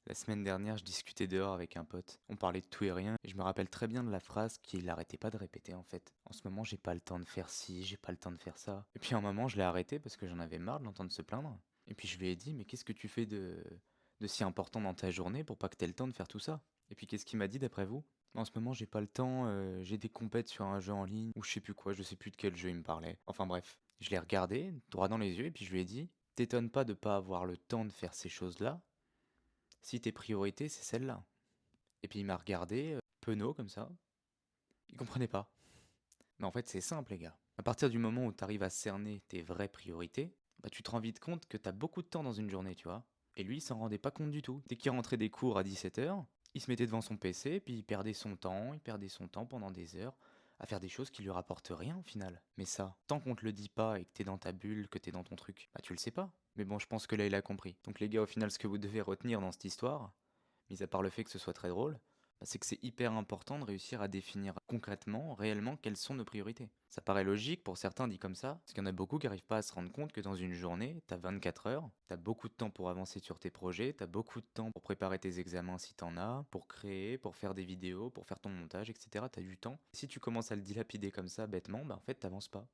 La semaine dernière, je discutais dehors avec un pote. On parlait de tout et rien, et je me rappelle très bien de la phrase qu'il arrêtait pas de répéter en fait. En ce moment, j'ai pas le temps de faire ci, j'ai pas le temps de faire ça. Et puis à un moment, je l'ai arrêté parce que j'en avais marre de l'entendre se plaindre. Et puis je lui ai dit, mais qu'est-ce que tu fais de si important dans ta journée pour pas que t'aies le temps de faire tout ça? Et puis qu'est-ce qu'il m'a dit d'après vous? En ce moment, j'ai pas le temps, j'ai des compètes sur un jeu en ligne, ou je sais plus quoi, je sais plus de quel jeu il me parlait. Enfin bref, je l'ai regardé, droit dans les yeux, et puis je lui ai dit, t'étonnes pas de pas avoir le temps de faire ces choses-là, si tes priorités, c'est celle-là. Et puis il m'a regardé, penaud comme ça. Il comprenait pas. Mais en fait, c'est simple, les gars. À partir du moment où tu arrives à cerner tes vraies priorités, bah tu te rends vite compte que tu as beaucoup de temps dans une journée, tu vois. Et lui, il s'en rendait pas compte du tout. Dès qu'il rentrait des cours à 17h, il se mettait devant son PC, puis il perdait son temps pendant des heures à faire des choses qui lui rapportent rien au final. Mais ça, tant qu'on te le dit pas et que t'es dans ta bulle, que t'es dans ton truc, bah tu le sais pas. Mais bon, je pense que là, il a compris. Donc les gars, au final, ce que vous devez retenir dans cette histoire, mis à part le fait que ce soit très drôle, bah, c'est que c'est hyper important de réussir à définir concrètement, réellement, quelles sont nos priorités. Ça paraît logique pour certains dit comme ça, parce qu'il y en a beaucoup qui n'arrivent pas à se rendre compte que dans une journée, t'as 24 heures, t'as beaucoup de temps pour avancer sur tes projets, t'as beaucoup de temps pour préparer tes examens si t'en as, pour créer, pour faire des vidéos, pour faire ton montage, etc. T'as du temps. Si tu commences à le dilapider comme ça, bêtement, bah en fait t'avances pas.